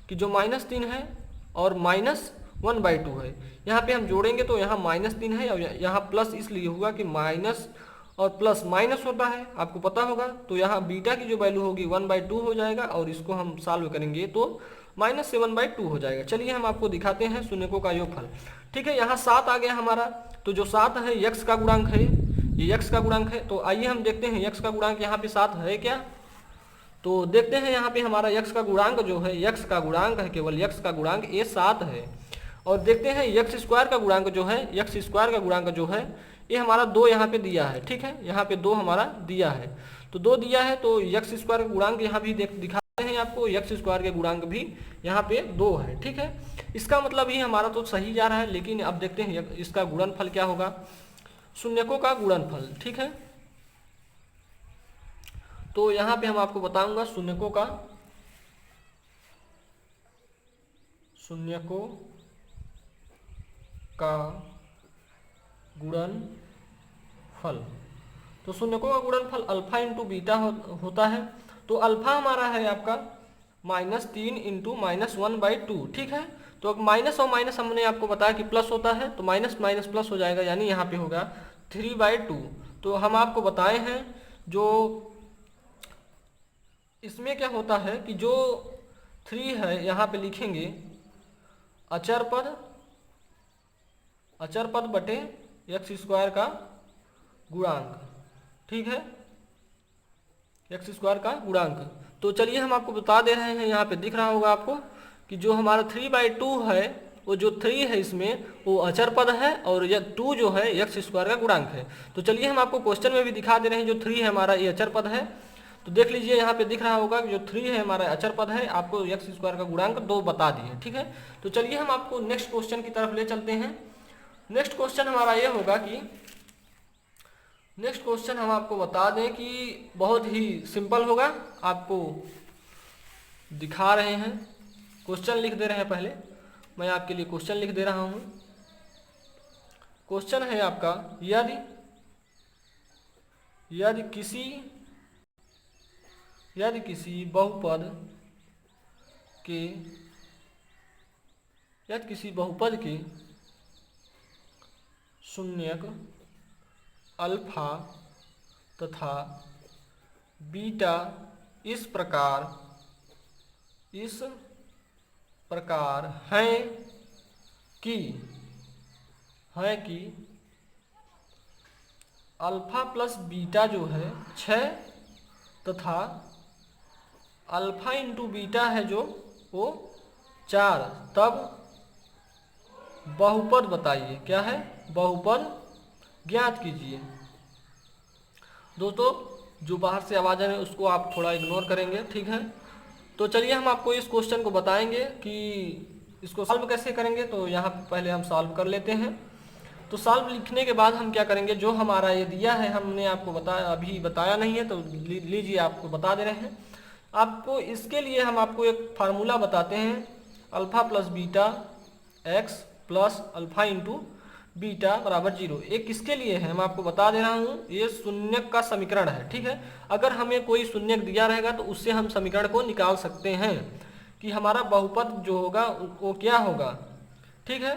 कि जो -3 है और -1/2 है, यहाँ पे हम जोड़ेंगे तो यहाँ -3 है और यहाँ प्लस इसलिए हुआ कि और प्लस माइनस होता है, आपको पता होगा। तो यहाँ बीटा की जो वैल्यू होगी 1/2 हो जाएगा, और इसको हम सॉल्व करेंगे तो -7/2 हो जाएगा। चलिए हम आपको दिखाते हैं शून्यकों का योगफल। ठीक है, यहाँ 7 आ गया हमारा, तो जो 7 है यक्स का गुणांक है, ये यक्स का गुणांक है। तो आइए हम देखते हैं यक्स का गुणांक यहाँ पे 7 है क्या। तो देखते हैं यहाँ पे हमारा यक्स का गुणांक जो है, यक्स का गुणांक है, केवल यक्स का गुणांक ये 7 है। और देखते हैं यक्स स्क्वायर का गुणांक जो है, यक्स स्क्वायर का गुणांक जो है ये हमारा 2 यहाँ पे दिया है। ठीक है, यहाँ पे 2 हमारा दिया है, तो 2 दिया है, तो यक्स स्क्वायर का गुणांक यहाँ भी दिखाते हैं आपको, यक्स स्क्वायर के गुणांक भी यहाँ पे 2 है। ठीक है, इसका मतलब ही हमारा तो सही जा रहा है, लेकिन अब देखते हैं इसका गुणनफल क्या होगा, शून्यकों का गुणनफल। ठीक है, तो यहाँ पे हम आपको बताऊंगा शून्यकों का गुणनफल। तो शून्यकों का गुणनफल अल्फा इंटू बीटा होता है। तो अल्फा हमारा है आपका -3 इंटू -1/2। ठीक है, तो माइनस और माइनस हमने आपको बताया कि प्लस होता है, तो माइनस माइनस प्लस हो जाएगा, यानी यहाँ पे होगा 3/2। तो हम आपको बताए हैं जो इसमें क्या होता है कि जो 3 है यहाँ पे लिखेंगे अचर पद बटे एक्स स्क्वायर का गुणांक। ठीक है, एक्स स्क्वायर का गुणांक। तो चलिए हम आपको बता दे रहे हैं, यहाँ पे दिख रहा होगा आपको कि जो हमारा 3/2 है, वो जो 3 है इसमें वो अचर पद है, और ये 2 जो है एक्स स्क्वायर का गुणांक है। तो चलिए हम आपको क्वेश्चन में भी दिखा दे रहे हैं, जो 3 है हमारा ये अचर पद है। तो देख लीजिए यहाँ पे दिख रहा होगा कि जो 3 है हमारा अचर पद है, आपको एक्स स्क्वायर का गुणांक 2 बता दिए। ठीक है, तो चलिए हम आपको नेक्स्ट क्वेश्चन की तरफ ले चलते हैं। नेक्स्ट क्वेश्चन हमारा ये होगा कि नेक्स्ट क्वेश्चन हम आपको बता दें कि बहुत ही सिंपल होगा, आपको दिखा रहे हैं, क्वेश्चन लिख दे रहे हैं। पहले मैं आपके लिए क्वेश्चन लिख दे रहा हूँ। क्वेश्चन है आपका, यदि किसी बहुपद के शून्यक अल्फा तथा बीटा इस प्रकार हैं कि अल्फा प्लस बीटा जो है 6 तथा अल्फा इंटू बीटा है जो वो 4, तब बहुपद बताइए। क्या है? बहुपद ज्ञात कीजिए। दोस्तों जो बाहर से आवाज़ है उसको आप थोड़ा इग्नोर करेंगे, ठीक है। तो चलिए हम आपको इस क्वेश्चन को बताएंगे कि इसको सॉल्व कैसे करेंगे। तो यहाँ पहले हम सॉल्व कर लेते हैं। तो सॉल्व लिखने के बाद हम क्या करेंगे, जो हमारा ये दिया है हमने आपको अभी बताया नहीं है, तो लीजिए आपको बता दे रहे हैं। आपको इसके लिए हम आपको एक फार्मूला बताते हैं, alpha plus beta x plus alpha into beta बराबर 0। एक किसके लिए है हम आपको बता दे रहा हूँ, ये शून्यक का समीकरण है, ठीक है। अगर हमें कोई शून्यक दिया रहेगा तो उससे हम समीकरण को निकाल सकते हैं कि हमारा बहुपद जो होगा वो क्या होगा, ठीक है।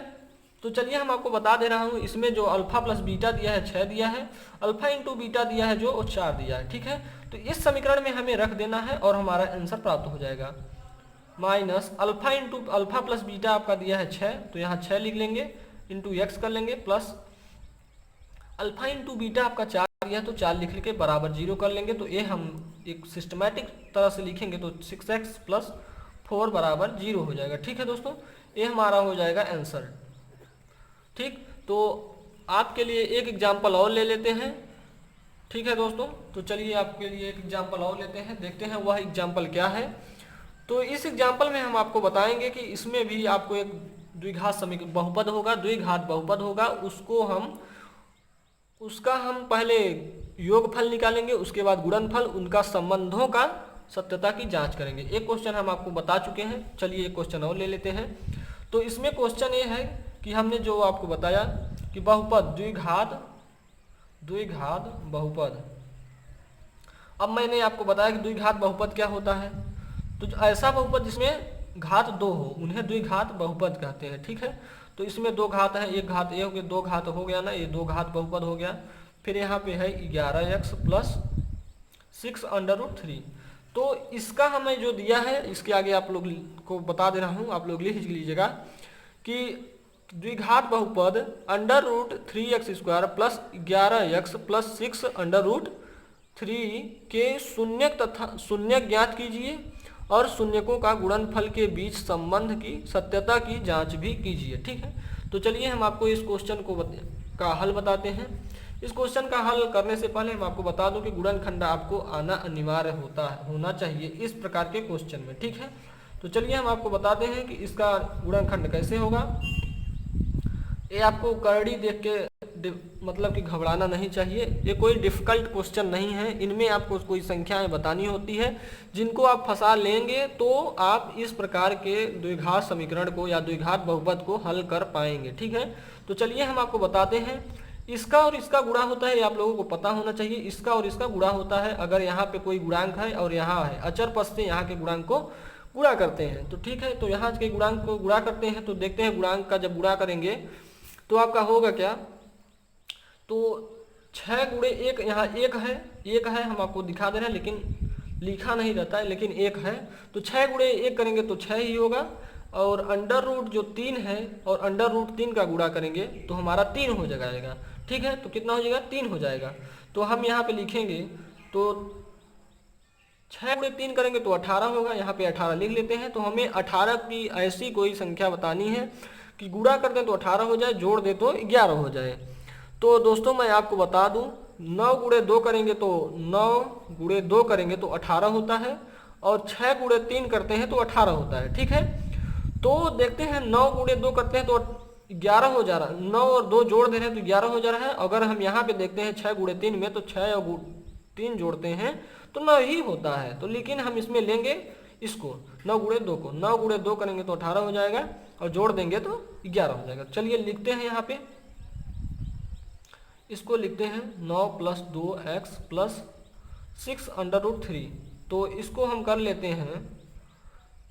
तो चलिए हम आपको बता दे रहा हूँ, इसमें जो अल्फा प्लस बीटा दिया है 6 दिया है, अल्फा इंटू बीटा दिया है जो 4 दिया है, ठीक है। तो इस समीकरण में हमें रख देना है और हमारा आंसर प्राप्त हो जाएगा। Minus alpha into alpha plus beta आपका दिया है 6, तो यहाँ 6 लिख लेंगे, इंटू एक्स कर लेंगे, प्लस अल्फा इंटू बीटा आपका 4 दिया है तो 4 लिख के बराबर 0 कर लेंगे। तो ये हम एक सिस्टमैटिक तरह से लिखेंगे तो 6x प्लस 4 बराबर 0 हो जाएगा, ठीक है दोस्तों। ये हमारा हो जाएगा आंसर, ठीक। तो आपके लिए एक एग्जाम्पल और ले लेते हैं, ठीक है दोस्तों। तो चलिए आपके लिए एक एग्जाम्पल और लेते हैं, देखते हैं वह एग्जाम्पल क्या है। तो इस एग्जाम्पल में हम आपको बताएंगे कि इसमें भी आपको एक द्विघात बहुपद होगा, द्विघात बहुपद होगा, उसका हम पहले योगफल निकालेंगे, उसके बाद गुणनफल, उनका संबंधों का सत्यता की जांच करेंगे। एक क्वेश्चन हम आपको बता चुके हैं, चलिए एक क्वेश्चन और ले लेते हैं। तो इसमें क्वेश्चन ये है कि हमने जो आपको बताया कि बहुपद द्विघात बहुपद, अब मैंने आपको बताया कि द्विघात बहुपद क्या होता है। तो ऐसा बहुपद जिसमें घात 2 हो उन्हें द्विघात बहुपद कहते हैं, ठीक है। तो इसमें 2 घात है, एक घात ए हो गया, 2 घात हो गया ना, ये 2 घात बहुपद हो गया। फिर यहाँ पे है 11x प्लस 6√3। तो इसका हमें जो दिया है, इसके आगे आप लोग को बता दे रहा हूँ, आप लोग लिख लीजिएगा कि द्विघात बहुपद √3x² प्लस 11x प्लस 6√3 के शून्यक तथा शून्यक ज्ञात कीजिए और शून्यकों का गुणनफल के बीच संबंध की सत्यता की जांच भी कीजिए। ठीक है, तो चलिए हम आपको इस क्वेश्चन का हल बताते हैं। इस क्वेश्चन का हल करने से पहले हम आपको बता दूं कि गुणनखंड आपको आना अनिवार्य होना चाहिए इस प्रकार के क्वेश्चन में। ठीक है, तो चलिए हम आपको बताते हैं कि इसका गुणनखंड कैसे होगा। ये आपको करड़ी देख के मतलब कि घबराना नहीं चाहिए, ये कोई डिफिकल्ट क्वेश्चन नहीं है। इनमें आपको कोई संख्याएं बतानी होती है, जिनको आप फंसा लेंगे तो आप इस प्रकार के द्विघात समीकरण को या द्विघात बहुपद को हल कर पाएंगे। ठीक है, तो चलिए हम आपको बताते हैं। इसका और इसका गुणा होता है, ये आप लोगों को पता होना चाहिए। इसका और इसका गुणा होता है अगर यहाँ पे कोई गुणांक है और यहाँ है, अचर पद से यहाँ के गुणांक को गुणा करते हैं। तो ठीक है, तो यहाँ के गुणांक को गुणा करते हैं। तो देखते हैं गुणांक का जब गुणा करेंगे तो आपका होगा क्या। तो 6 गुणे 1, यहाँ 1 है, हम आपको दिखा दे रहे हैं लेकिन लिखा नहीं रहता है, लेकिन 1 है। तो 6 गुणे 1 करेंगे तो 6 ही होगा, और अंडर रूट जो 3 है और अंडर रूट 3 का गुणा करेंगे तो हमारा 3 हो जाएगा। ठीक है, तो कितना हो जाएगा, 3 हो जाएगा। तो हम यहाँ पे लिखेंगे तो 6 गुणे 3 करेंगे तो 18 होगा, यहाँ पे 18 लिख लेते हैं। तो हमें 18 की ऐसी कोई संख्या बतानी है कि गुणा कर दें तो 18 हो जाए, जोड़ दे तो 11 हो जाए। तो दोस्तों मैं आपको बता दूं, 9 गुणे 2 करेंगे तो 18 होता है, और 6 गुणे 3 करते हैं तो 18 होता है। ठीक है, तो देखते हैं 9 गुणे 2 करते हैं तो 11 हो जा रहा है, 9 और 2 जोड़ दे रहे हैं तो 11 हो जा रहा है। अगर हम यहाँ पे देखते हैं 6 गुणे 3 में, तो 6 और 3 जोड़ते हैं तो 9 ही होता है। तो लेकिन हम इसमें लेंगे इसको 9 गुणे 2 को, 9 गुणे 2 करेंगे तो 18 हो जाएगा, और जोड़ देंगे तो 11 हो जाएगा। चलिए लिखते हैं यहाँ पे, इसको लिखते हैं 9 प्लस 2x प्लस 6√3। तो इसको हम कर लेते हैं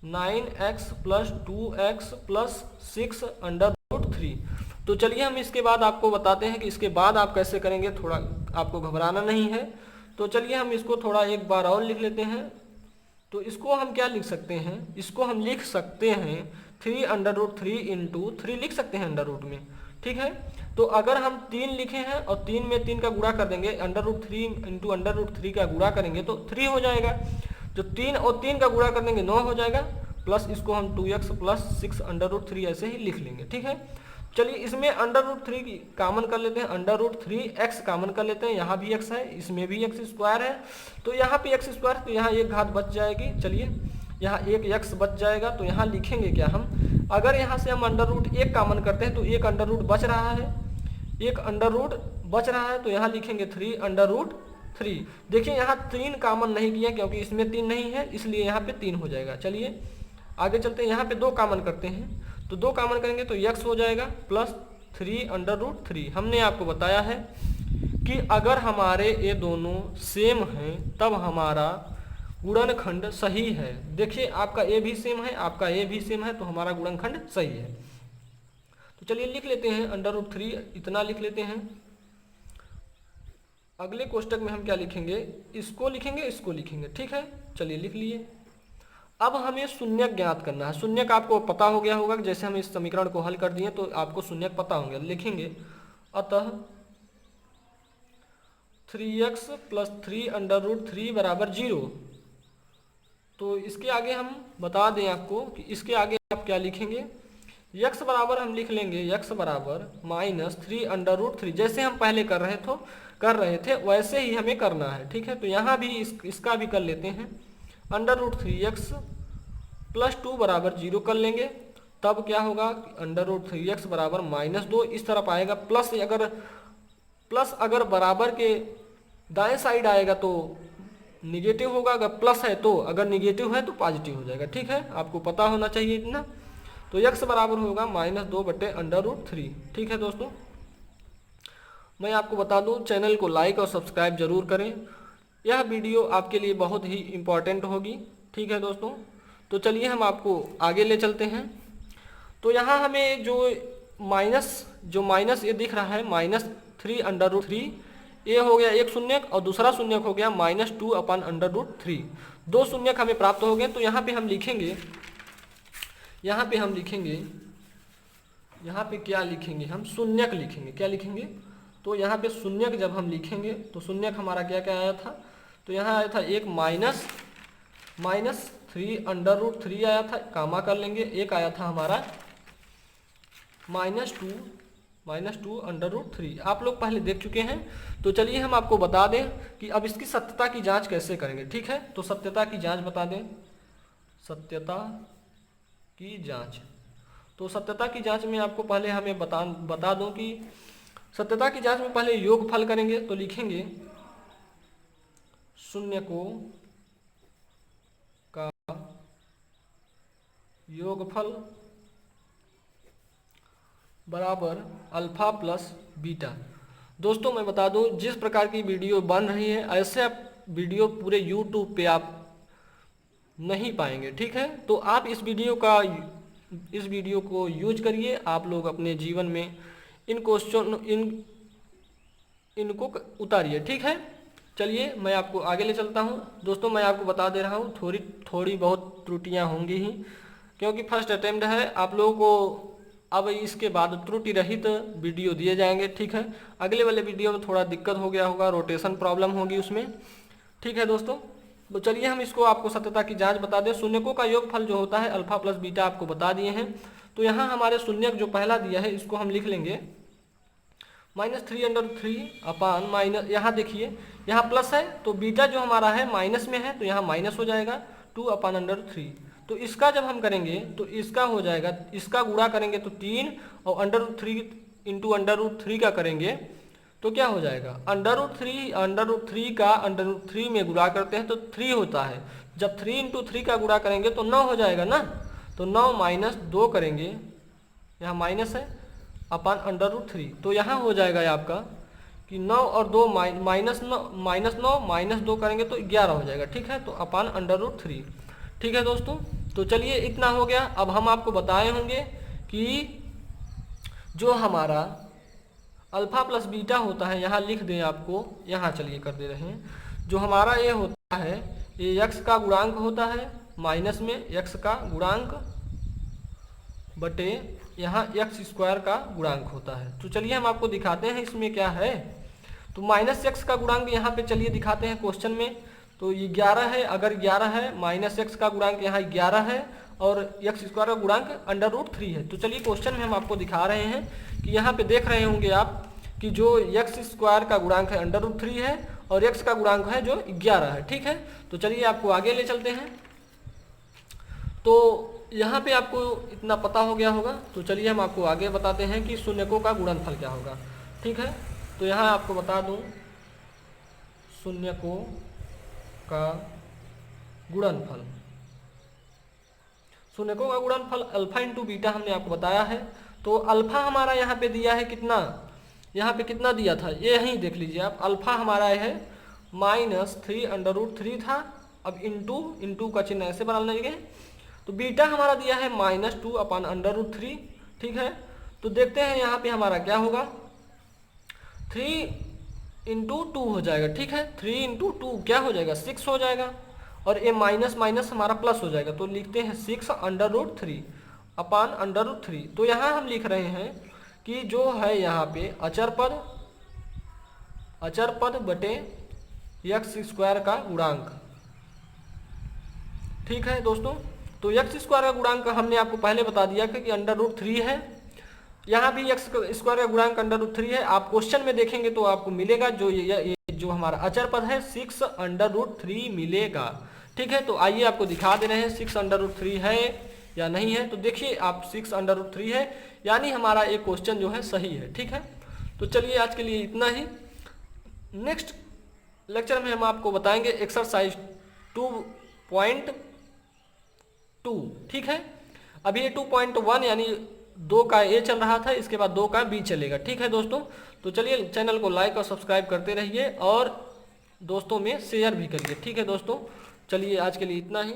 9x प्लस 2x प्लस 6√3। तो चलिए हम इसके बाद आपको बताते हैं कि इसके बाद आप कैसे करेंगे, थोड़ा आपको घबराना नहीं है। तो चलिए हम इसको थोड़ा एक बार और लिख लेते हैं। तो इसको हम क्या लिख सकते हैं, इसको हम लिख सकते हैं 3√3 इंटू 3 लिख सकते हैं अंडर रूट में। ठीक है, तो अगर हम 3 लिखे हैं और 3 में 3 का गुणा कर देंगे, √3 इंटू √3 का गुणा करेंगे तो 3 हो जाएगा। जो 3 और 3 का गुणा कर देंगे 9 हो जाएगा, प्लस इसको हम 2x प्लस 6√3 ऐसे ही लिख लेंगे। ठीक है, चलिए इसमें √3 कॉमन कर लेते हैं, √3x कॉमन कर लेते हैं। यहाँ भी x है, इसमें भी x² है, तो यहाँ पे x², तो यहाँ एक घात बच जाएगी। चलिए यहाँ एक x बच जाएगा, तो यहाँ लिखेंगे क्या हम, अगर यहाँ से हम √1 कॉमन करते हैं तो एक अंडर रूट बच रहा है, एक अंडर रूट बच रहा है, तो यहाँ लिखेंगे 3√3। देखिए यहाँ 3 कॉमन नहीं किया क्योंकि इसमें 3 नहीं है, इसलिए यहाँ पे 3 हो जाएगा। चलिए आगे चलते हैं, यहाँ पे 2 कॉमन करते हैं, तो 2 कॉमन करेंगे तो x हो जाएगा प्लस 3√3। हमने आपको बताया है कि अगर हमारे ये दोनों सेम हैं तब हमारा गुणनखंड सही है। देखिए आपका ए भी सेम है, आपका ए भी सेम है, तो हमारा गुणनखंड सही है। तो चलिए लिख लेते हैं √3, इतना लिख लेते हैं। अगले कोष्टक में हम क्या लिखेंगे, इसको लिखेंगे, इसको लिखेंगे। ठीक है, चलिए लिख लिए। अब हमें शून्यक ज्ञात करना है। शून्यक आपको पता हो गया होगा, जैसे हम इस समीकरण को हल कर दिए तो आपको शून्यक पता होंगे। लिखेंगे अतः 3x प्लस 3√3 बराबर 0। तो इसके आगे हम बता दें आपको कि इसके आगे आप क्या लिखेंगे, x बराबर हम लिख लेंगे x बराबर -3√3। जैसे हम पहले कर रहे थे वैसे ही हमें करना है। ठीक है, तो यहाँ भी इसका भी कर लेते हैं, √3x प्लस 2 बराबर 0 कर लेंगे। तब क्या होगा, √3x बराबर -2 इस तरफ आएगा। प्लस अगर बराबर के दाएं साइड आएगा तो निगेटिव होगा, अगर प्लस है तो, अगर निगेटिव है तो पॉजिटिव हो जाएगा। ठीक है, आपको पता होना चाहिए इतना। तो x बराबर होगा -2/√3। ठीक है दोस्तों, मैं आपको बता दूं चैनल को लाइक और सब्सक्राइब जरूर करें, यह वीडियो आपके लिए बहुत ही इम्पॉर्टेंट होगी। ठीक है दोस्तों, तो चलिए हम आपको आगे ले चलते हैं। तो यहाँ हमें जो माइनस ये दिख रहा है -3√3, ये हो गया एक शून्यक और दूसरा शून्यक हो गया -2/√3। दो शून्यक हमें प्राप्त हो गए। तो यहाँ पे हम लिखेंगे, यहाँ पे क्या लिखेंगे, हम शून्यक लिखेंगे। क्या लिखेंगे? तो यहाँ पे शून्यक जब हम लिखेंगे तो शून्यक हमारा क्या क्या आया था, तो यहाँ आया था एक -3/√3 आया था, कामा कर लेंगे। एक आया था हमारा -2/√3। आप लोग पहले देख चुके हैं। तो चलिए हम आपको बता दें कि अब इसकी सत्यता की जांच कैसे करेंगे। ठीक है, तो सत्यता की जांच बता दें। सत्यता की जांच, तो सत्यता की जांच में आपको पहले हमें बता दूं कि सत्यता की जांच में पहले योगफल करेंगे। तो लिखेंगे शून्यकों का योगफल बराबर अल्फा प्लस बीटा। दोस्तों मैं बता दूं, जिस प्रकार की वीडियो बन रही है ऐसे आप वीडियो पूरे यूट्यूब पे आप नहीं पाएंगे। ठीक है, तो आप इस वीडियो को यूज करिए। आप लोग अपने जीवन में इन क्वेश्चन इनको उतारिए। ठीक है, चलिए मैं आपको आगे ले चलता हूं। दोस्तों मैं आपको बता दे रहा हूं, थोड़ी बहुत त्रुटियां होंगी ही, क्योंकि फर्स्ट अटेम्प्ट है। आप लोगों को अब इसके बाद त्रुटि रहित वीडियो दिए जाएंगे। ठीक है, अगले वाले वीडियो में थोड़ा दिक्कत हो गया होगा, रोटेशन प्रॉब्लम होगी उसमें। ठीक है दोस्तों, तो चलिए हम इसको आपको सत्यता की जांच बता दें। शून्यकों का योगफल जो होता है अल्फा प्लस बीटा आपको बता दिए हैं। तो यहाँ हमारे शून्यक जो पहला दिया है इसको हम लिख लेंगे -3/3 यहाँ देखिए यहाँ प्लस है, तो बीटा जो हमारा है माइनस में है, तो यहाँ माइनस हो जाएगा 2/√3। तो इसका जब हम करेंगे तो इसका हो जाएगा, इसका गुणा करेंगे तो 3 और √3 इंटू √3 का करेंगे तो क्या हो जाएगा, √3 का √3 में गुणा करते हैं तो 3 होता है। जब 3 इंटू 3 का गुणा करेंगे तो 9 हो जाएगा ना। तो 9 माइनस 2 करेंगे, यहाँ माइनस है, अपन √3। तो यहाँ हो जाएगा आपका कि 9 और 2 -9 माइनस 2 करेंगे तो 11 हो जाएगा। ठीक है, तो अपन √3। ठीक है दोस्तों, तो चलिए इतना हो गया। अब हम आपको बताए होंगे कि जो हमारा अल्फा प्लस बीटा होता है, यहाँ लिख दें आपको, यहाँ चलिए कर दे रहे हैं। जो हमारा ये होता है ये x का गुणांक होता है, माइनस में x का गुणांक बटे यहाँ x² का गुणांक होता है। तो चलिए हम आपको दिखाते हैं इसमें क्या है। तो -x का गुणांक यहाँ पे चलिए दिखाते हैं क्वेश्चन में। तो ये 11 है, अगर 11 है, -x का गुणांक यहाँ 11 है और x² का गुणांक √3 है। तो चलिए क्वेश्चन में हम आपको दिखा रहे हैं कि यहाँ पे देख रहे होंगे आप कि जो x² का गुणांक है √3 है और x का गुणांक है जो 11 है। ठीक है, तो चलिए आपको आगे ले चलते हैं। तो यहाँ पे आपको इतना पता हो गया होगा। तो चलिए हम आपको आगे बताते हैं कि शून्यकों का गुणनफल क्या होगा। ठीक है, तो यहाँ आपको बता दूँ शून्यकों का गुणनफल, शून्यकों का गुणनफल अल्फा इंटू बीटा हमने आपको बताया है। तो अल्फा हमारा यहाँ पे दिया है कितना, यहाँ पे कितना दिया था ये यहीं देख लीजिए आप। अल्फा हमारा है -3/√3 था। अब इंटू का चिन्ह ऐसे बना लेंगे। तो बीटा हमारा दिया है -2/√3। ठीक है, तो देखते हैं यहाँ पे हमारा क्या होगा, 3 इंटू 2 हो जाएगा। ठीक है, 3 इंटू 2 क्या हो जाएगा, 6 हो जाएगा। और ये माइनस माइनस हमारा प्लस हो जाएगा। तो लिखते हैं 6/√3। तो यहाँ हम लिख रहे हैं कि जो है यहाँ पे अचर पद बटे x² का गुणांक। ठीक है दोस्तों, तो x² का गुणांक हमने आपको पहले बता दिया कि √3 है। यहाँ भी x² का गुणांक √3 है। आप क्वेश्चन में देखेंगे तो आपको मिलेगा जो ये जो हमारा अचर पद है 6/√3 मिलेगा। ठीक है, तो आइए आपको दिखा दे रहे हैं 6/√3 है या नहीं है। तो देखिए आप 6/√3 है, यानी हमारा एक क्वेश्चन जो है सही है। ठीक है, तो चलिए आज के लिए इतना ही। नेक्स्ट लेक्चर में हम आपको बताएंगे एक्सरसाइज 2.2। ठीक है, अभी ये 2.1 यानी 2 का ए चल रहा था, इसके बाद 2 का बी चलेगा। ठीक है दोस्तों, तो चलिए चैनल को लाइक और सब्सक्राइब करते रहिए और दोस्तों में शेयर भी करिए। ठीक है दोस्तों, चलिए आज के लिए इतना ही।